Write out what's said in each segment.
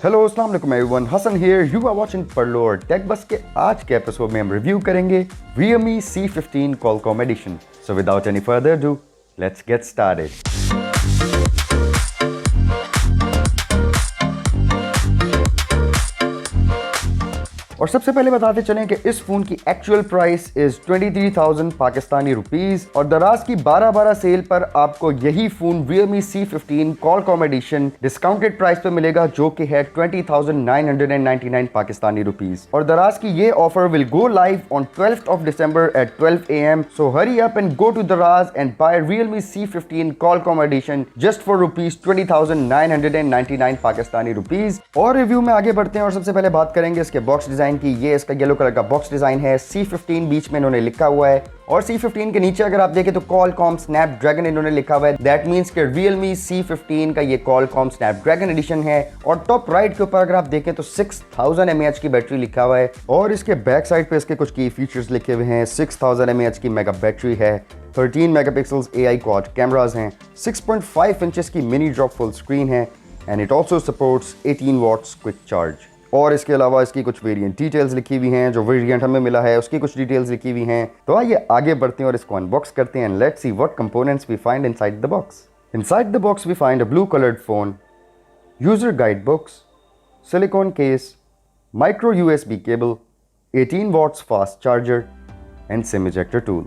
Hello अस्सलाम वालेकुम everyone, Hasan here. You are watching परलो और टेक बस के आज के एपिसोड में हम रिव्यू करेंगे Realme C15 Qualcomm Edition। So without any further ado, let's get started। और सबसे पहले बताते चलें कि इस फोन की actual price is 23,000 Pakistani rupees और दराज की 12-12 सेल पर आपको यही phone Realme C15 Qualcomm Edition discounted price पे मिलेगा, जो कि है 20,999 पाकिस्तानी रुपीस। और दराज की ये offer will go live on 12th of December at 12 AM। So hurry up and go to Daraz and buy Realme C15 Qualcomm Edition just for rupees 20,999 Pakistani rupees. और रिव्यू में आगे बढ़ते हैं और सबसे पहले बात करेंगे इसके बॉक्स डिजाइन की। ये इसका येलो कलर का बॉक्स डिजाइन है, C15 बीच में इन्होंने लिखा हुआ है और C15 के नीचे अगर आप देखें तो Qualcomm Snapdragon इन्होंने लिखा हुआ है। दैट मींस कि Realme C15 का ये Qualcomm Snapdragon एडिशन है। और टॉप राइट के ऊपर अगर आप देखें तो 6000 mAh की बैटरी लिखा हुआ है और इसके बैक साइड पे इसके कुछ की फीचर्स लिखे हुए हैं। 6000 mAh की मेगा बैटरी है, 13 मेगापिक्सल्स AI क्वाड कैमरास हैं, 6.5 इंचेस की मिनी ड्रॉप फुल स्क्रीन है and it also supports 18 watts quick charge. और इसके अलावा इसकी कुछ वेरिएंट डिटेल्स लिखी हुई हैं, जो वेरिएंट हमें मिला है उसकी कुछ डिटेल्स लिखी हुई हैं। तो आइए आगे बढ़ते हैं और इसको अनबॉक्स करते हैं and let's see what components we find inside the box. Inside the box we find a blue coloured phone, user guide books, silicone case, micro USB cable, 18 watts fast charger and SIM ejector tool.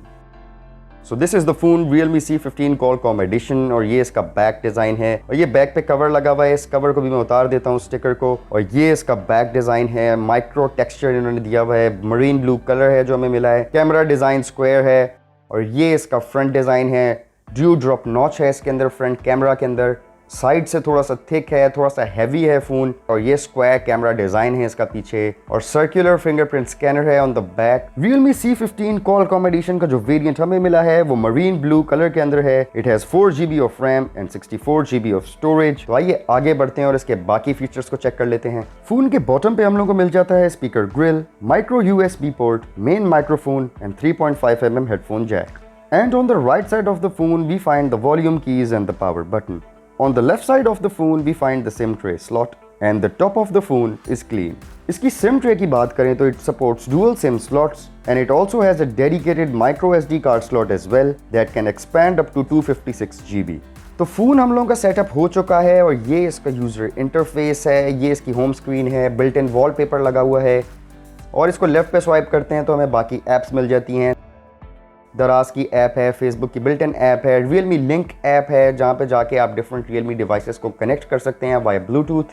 So this is the phone Realme C15 Qualcomm Edition और ये इसका back design है और ये back पे cover लगा हुआ है। इस कवर को भी मैं उतार देता हूँ स्टिकर को। और ये इसका बैक डिजाइन है, माइक्रो टेक्सचर इन्होंने दिया हुआ है, मरीन ब्लू कलर है जो हमें मिला है, कैमरा डिजाइन स्क्वायर है और ये इसका फ्रंट डिजाइन है। ड्यू ड्रॉप नॉच है इसके अंदर फ्रंट कैमरा के अंदर, साइड से थोड़ा सा थिक है, थोड़ा सा हैवी है फोन और ये स्क्वायर कैमरा डिजाइन है इसका पीछे और सर्कुलर फिंगरप्रिंट स्कैनर है on the back. Realme C15 Qualcomm Edition का जो वेरिएंट हमें मिला है वो मरीन ब्लू कलर के अंदर है। It has 4GB of RAM and 64GB of storage. तो आइए आगे बढ़ते हैं और इसके बाकी फीचर्स को चेक कर लेते हैं। फोन के बॉटम पे हम लोग को मिल जाता है speaker grille, micro USB port, main microphone and 3.5mm headphone jack. And on the right side of the phone we find the volume keys and the power button. On the left side of the phone we find the SIM tray slot and the top of the phone is clean. इसकी SIM tray की बात करें तो it supports dual SIM slots and it also has a dedicated micro SD card slot as well that can expand up to 256GB। तो phone हम लोगों का setup हो चुका है और ये इसका यूज़र इंटरफेस है, ये इसकी होम स्क्रीन है, बिल्ट इन वॉलपेपर लगा हुआ है और इसको लेफ्ट पे स्वाइप करते हैं तो हमें बाकी ऐप्स मिल जाती हैं। दराज की ऐप है, फेसबुक की बिल्ट इन ऐप है, Realme लिंक ऐप है जहाँ पे जाके आप डिफरेंट Realme डिवाइसेस को कनेक्ट कर सकते हैं वाया ब्लूटूथ।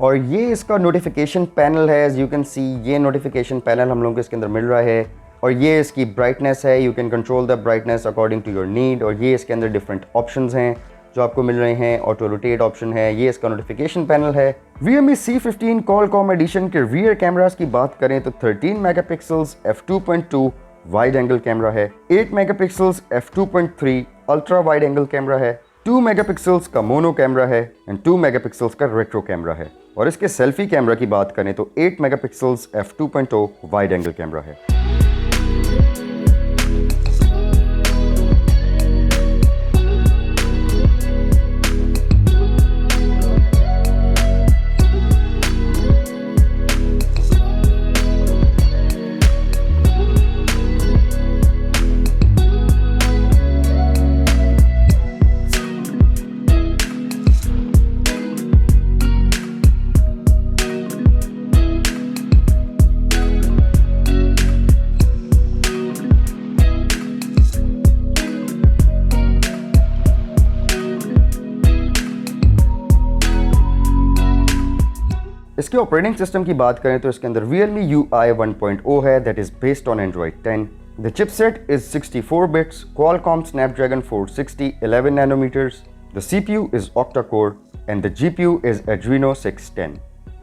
और ये इसका नोटिफिकेशन पैनल है, एज यू कैन सी ये नोटिफिकेशन पैनल हम लोगों को इसके अंदर मिल रहा है और ये इसकी ब्राइटनेस है, you can control the brightness according to your need. और ये इसके अंदर डिफरेंट ऑप्शंस हैं जो आपको मिल रहे हैं, ऑटो रोटेट ऑप्शन है, ये इसका नोटिफिकेशन पैनल है। Realme C15 Qualcomm Edition के रियर कैमरास की बात करें तो 13 megapixels f2.2 wide angle camera है, 8 megapixels f2.3 ultra wide angle camera है, 2 मेगापिक्सल्स का मोनो कैमरा है एंड 2 मेगापिक्सल्स का रेट्रो कैमरा है। और इसके सेल्फी कैमरा की बात करें तो 8 megapixels f2.0 wide angle camera है। इसके ऑपरेटिंग सिस्टम की बात करें तो इसके अंदर Realme UI 1.0 है, that is based on Android 10। The chipset is 64 bits, Qualcomm Snapdragon 460 11 nanometers। The CPU is octa core and the GPU is Adreno 610।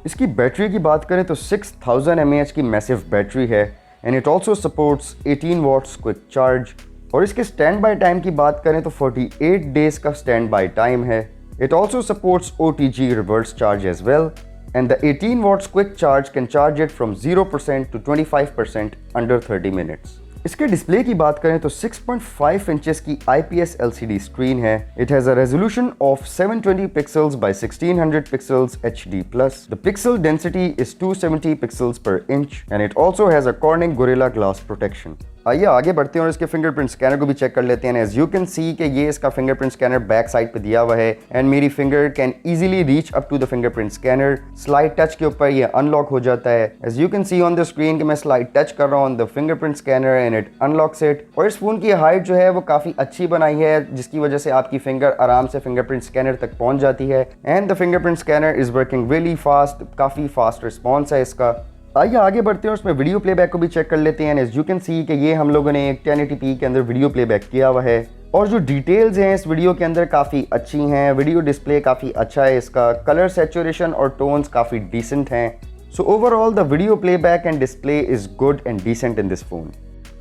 इसकी बैटरी की बात करें तो 6000 mAh की मैसिव बैटरी है and it also supports 18 watts quick charge. और इसके stand by time की बात करें तो 48 डेज का स्टैंड बाय टाइम है। It also supports OTG reverse charge as well and the 18 watts quick charge can charge it from 0% to 25% under 30 minutes। इसके display की बात करें तो 6.5 इंचेस की IPS LCD स्क्रीन है। It has a resolution of 720 pixels by 1600 pixels HD+. The pixel density is 270 pixels per inch and it also has a Corning Gorilla glass protection. आइए आगे बढ़ते हैं और इसके फिंगरप्रिंट स्कैनर को भी चेक कर लेते हैं। एज यू कैन सी कि ये इसका फिंगरप्रिंट स्कैनर बैक साइड पे दिया हुआ है एंड मेरी finger can easily reach up to the fingerprint scanner. Slide touch के ऊपर ये अनलॉक हो जाता है। As you can see on the screen कि मैं स्लाइड टच कर रहा हूँ on the fingerprint scanner and it unlocks it. और इस फोन की हाइट जो है वो काफ़ी अच्छी बनाई है, जिसकी वजह से आपकी फिंगर आराम से फिंगरप्रिंट स्कैनर तक पहुंच जाती है and the fingerprint scanner is working really fast. काफ़ी फास्ट रिस्पॉन्स है इसका। आइए आगे बढ़ते हैं और उसमें वीडियो प्लेबैक को भी चेक कर लेते हैं। एज यू कैन सी कि ये हम लोगों ने एक 1080p के अंदर वीडियो प्लेबैक किया हुआ है और जो डिटेल्स हैं इस वीडियो के अंदर काफ़ी अच्छी हैं। वीडियो डिस्प्ले काफ़ी अच्छा है, इसका कलर सैचुरेशन और टोन्स काफ़ी डिसेंट हैं। So overall the video playback and display is good and decent in this phone.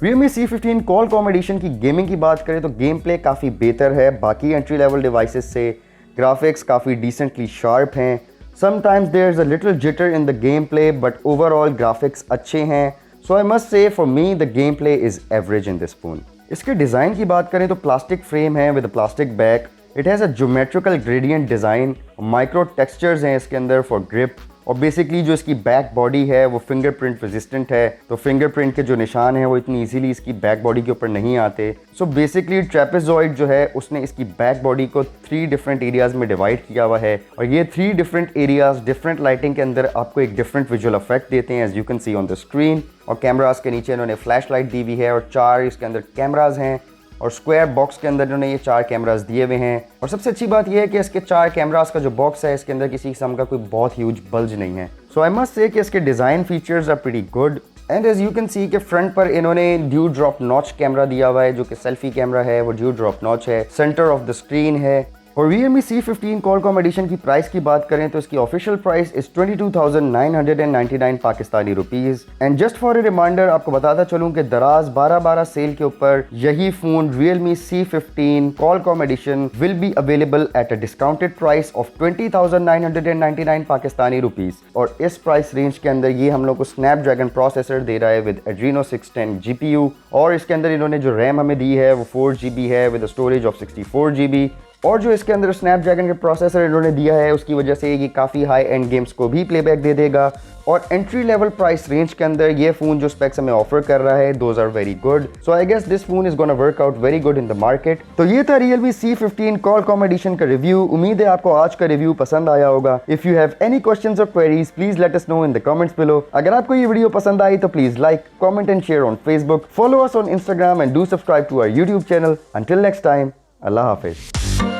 Realme C15 Qualcomm Edition की गेमिंग की बात करें तो गेम प्ले काफ़ी बेहतर है बाकी एंट्री लेवल डिवाइसेस से। ग्राफिक्स काफ़ी डिसेंटली शार्प हैं। Sometimes there's a little jitter in the gameplay, but overall graphics अच्छे हैं. So I must say for me the gameplay is average in this phone. इसके डिज़ाइन की बात करें तो प्लास्टिक फ्रेम है with a plastic back. It has a geometrical gradient design. Micro textures हैं इसके अंदर for grip. और बेसिकली जो इसकी बैक बॉडी है वो फिंगरप्रिंट रेजिस्टेंट है, तो फिंगरप्रिंट के जो निशान हैं वो इतनी इजीली इसकी बैक बॉडी के ऊपर नहीं आते। सो बेसिकली ट्रेपेजॉइड जो है उसने इसकी बैक बॉडी को 3 डिफरेंट एरियाज में डिवाइड किया हुआ है और ये 3 डिफरेंट एरियाज डिफरेंट लाइटिंग के अंदर आपको एक डिफरेंट विजुअल इफेक्ट देते हैं, as you can see on the screen. और कैमराज के नीचे इन्होंने फ्लैश लाइट दी हुई है और 4 इसके अंदर कैमराज हैं और स्क्वायर बॉक्स के अंदर इन्होंने ये 4 कैमरास दिए हुए हैं। और सबसे अच्छी बात यह है कि इसके 4 कैमरास का जो बॉक्स है इसके अंदर किसी किस्म का कोई बहुत ह्यूज बल्ज नहीं है। सो आई मस्ट से कि इसके design features are pretty good and as you can see कि फ्रंट पर इन्होंने ड्यू ड्रॉप नॉच कैमरा दिया हुआ है, जो कि सेल्फी कैमरा है वो ड्यू ड्रॉप नॉच है, सेंटर ऑफ द स्क्रीन है। और Realme C15 Qualcomm Edition की प्राइस की बात करें तो इसकी official price is 22,999 Pakistani rupees. And just for a reminder आपको बताता चलूं कि दराज 12/12 सेल के ऊपर यही phone Realme C15 Qualcomm Edition will be available at a discounted price of 20,999 Pakistani rupees. और इस प्राइस रेंज के अंदर ये हम लोग को स्नैपड्रैगन प्रोसेसर दे रहा है विद Adreno 610 GPU और इसके अंदर इन्होंने जो रैम हमें दी है वो 4GB है विद स्टोरेज ऑफ 64GB। और जो इसके अंदर स्नैपड्रैगन के प्रोसेसर इन्होंने दिया है उसकी वजह से ये काफ़ी हाई एंड गेम्स को भी प्लेबैक दे देगा। और एंट्री लेवल प्राइस रेंज के अंदर ये फ़ोन जो स्पेक्स हमें ऑफर कर रहा है those are very good. So I guess this phone is gonna work out very good in the market. तो ये था Realme C15 Qualcomm Edition का रिव्यू। उम्मीद है आपको आज का रिव्यू पसंद आया होगा। If you have any questions or queries please let us know in the comments below. अगर आपको ये वीडियो पसंद आई तो please like, comment and share on Facebook, follow us on Instagram and do subscribe to our YouTube channel. Until next time, अल्लाह हाफिज।